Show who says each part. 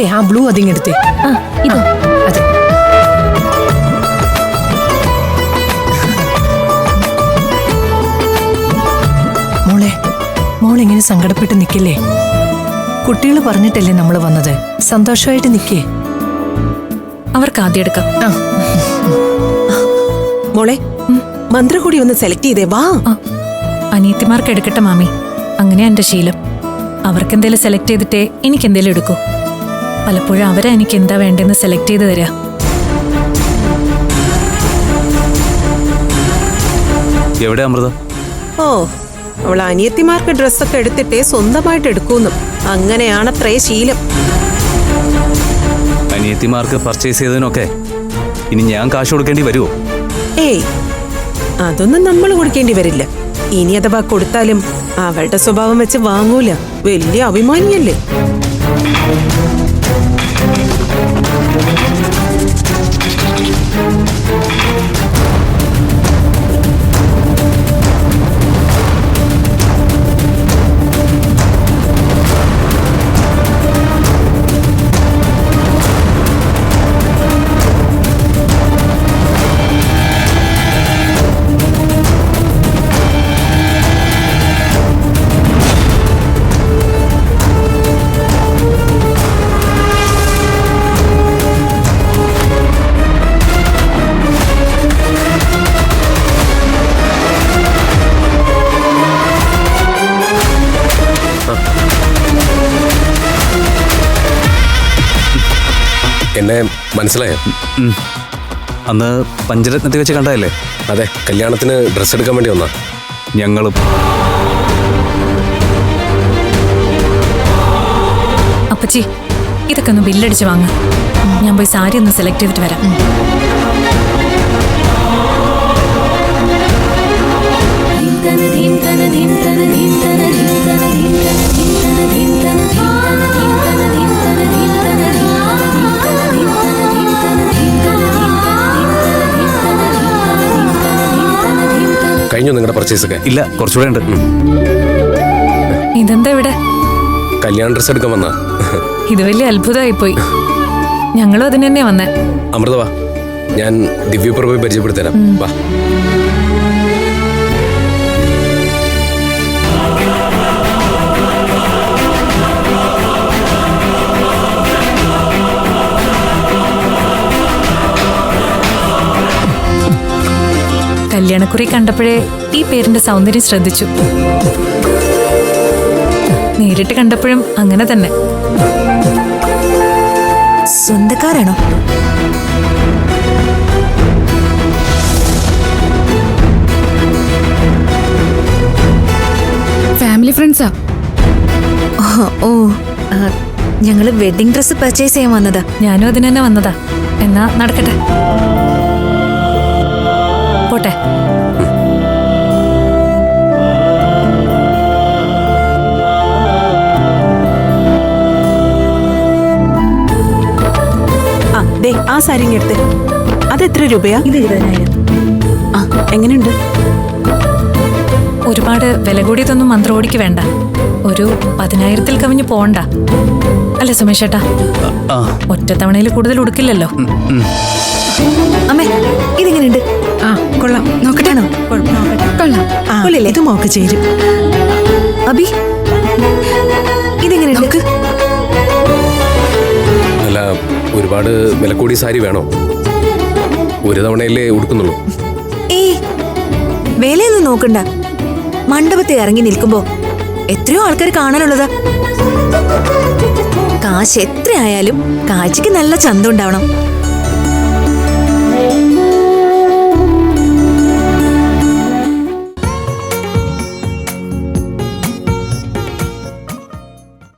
Speaker 1: അതെ ആ ബ്ലൂ അതിങ്ങെടുത്തേ.
Speaker 2: ഇതോ?
Speaker 1: അതെ. മോളിങ്ങനെ സങ്കടപ്പെട്ട് നിൽക്കില്ലേ? കുട്ടികൾ പറഞ്ഞിട്ടല്ലേ നമ്മൾ വന്നത്. സന്തോഷമായിട്ട് നിൽക്കേ.
Speaker 2: അവർക്ക് ആദ്യം എടുക്കാം.
Speaker 3: മോളെ, മന്ത്രം കൂടി ഒന്ന് സെലക്ട് ചെയ്തേ. വാ.
Speaker 2: അനിയത്തിമാർക്ക് എടുക്കട്ടെ മാമി, അങ്ങനെയാ എന്റെ ശീലം. അവർക്കെന്തേലും സെലക്ട് ചെയ്തിട്ടേ എനിക്കെന്തേലും എടുക്കൂ. പലപ്പോഴും അവരാ എനിക്ക് എന്താ വേണ്ടെന്ന് സെലക്ട് ചെയ്ത് തരാ.
Speaker 4: എവിടെ അമൃത?
Speaker 3: ഓ, അവൾ അനിയത്തിമാർക്ക് ഡ്രസ്സൊക്കെ എടുത്തിട്ടേ സ്വന്തമായിട്ട് എടുക്കൂന്നും. അങ്ങനെയാണത്രേ ശീലം.
Speaker 4: അനിയത്തിമാർക്ക് പർച്ചേസ് ചെയ്തതിനൊക്കെ ഇനി ഞാൻ കാശ് കൊടുക്കേണ്ടി വരുമോ?
Speaker 3: ഏയ്, അതൊന്നും നമ്മൾ കൊടുക്കേണ്ടി വരില്ല. ഇനി അഥവാ കൊടുത്താലും അവളുടെ സ്വഭാവം വെച്ച് വാങ്ങൂല. വലിയ അഭിമാനിയല്ലേ.
Speaker 5: എന്നെ മനസ്സിലായോ?
Speaker 4: അന്ന് പഞ്ചരത്നത്തിൽ വെച്ച് കണ്ടതല്ലേ?
Speaker 5: അതെ, കല്യാണത്തിന് ഡ്രസ്സ് എടുക്കാൻ വേണ്ടി വന്നാ.
Speaker 4: ഞങ്ങളും.
Speaker 2: അപ്പച്ചി, ഇതൊക്കെ ഒന്ന് ബില്ലടിച്ച് വാങ്ങ. ഞാൻ പോയി സാരി ഒന്ന് സെലക്ട് ചെയ്തിട്ട് വരാം.
Speaker 5: കഴിഞ്ഞു നിങ്ങളുടെ പർച്ചേസ് ഒക്കെ?
Speaker 4: ഇല്ല, കുറച്ചുകൂടെ ഉണ്ട്.
Speaker 2: ഇതെന്താ ഇവിടെ?
Speaker 5: കല്യാണ ഡ്രസ്സ് എടുക്കാൻ വന്നാ?
Speaker 2: ഇത് വലിയ അത്ഭുതമായി പോയി. ഞങ്ങളും അതിന് തന്നെ വന്നേ.
Speaker 5: അമൃത വാ, ഞാൻ ദിവ്യപ്രഭയെ പരിചയപ്പെടുത്തരാം. വാ.
Speaker 2: കല്യാണക്കുറി കണ്ടപ്പോഴേ ഈ പേരിന്റെ സൗന്ദര്യം ശ്രദ്ധിച്ചു. നേരിട്ട് കണ്ടപ്പോഴും അങ്ങനെ തന്നെ.
Speaker 6: സ്വന്തക്കാരാണോ?
Speaker 7: ഫാമിലി ഫ്രണ്ട്സാ.
Speaker 6: ഓ, ഞങ്ങള് വെഡിങ് ഡ്രസ് പർച്ചേസ് ചെയ്യാൻ വന്നതാ.
Speaker 2: ഞാനും അതിന് തന്നെ വന്നതാ. എന്നാ നടക്കട്ടെ, പോട്ടെ.
Speaker 3: ആ സാരി എടുത്ത്. അതെത്ര രൂപയാ?
Speaker 6: ഇത് 20,000.
Speaker 3: എങ്ങനെയുണ്ട്?
Speaker 2: ഒരുപാട് വില കൂടിയതൊന്നും മന്ത്രോടിക്ക് വേണ്ട. ഒരു 10,000-ൽ കവിഞ്ഞ് പോണ്ട അല്ലേ സുമേഷ് ചേട്ടാ? ഒറ്റത്തവണയിൽ കൂടുതൽ ഉടുക്കില്ലല്ലോ.
Speaker 6: അമ്മേ, ഇതെങ്ങനെയുണ്ട്?
Speaker 1: കൊള്ളാം.
Speaker 7: നോക്കട്ടാണോ? കൊള്ളാം.
Speaker 1: കൊള്ളില്ലേ? ഇത് മോക്ക് ചേരും.
Speaker 6: അബി, ഇതെങ്ങനെയുണ്ട്?
Speaker 5: അല്ല, ഒരുപാട് വില കൂടിയ സാരി വേണോ? ഒരു തവണയല്ലേ ഉടുക്കുന്നുള്ളൂ.
Speaker 6: ഏയ്, വിലയൊന്നും നോക്കണ്ട. മണ്ഡപത്തിൽ ഇറങ്ങി നിൽക്കുമ്പോ എത്രയോ ആൾക്കാർ കാണാനുള്ളതാ. കാശ് എത്രയായാലും കാഴ്ചക്ക് നല്ല ചന്തം ഉണ്ടാവണം.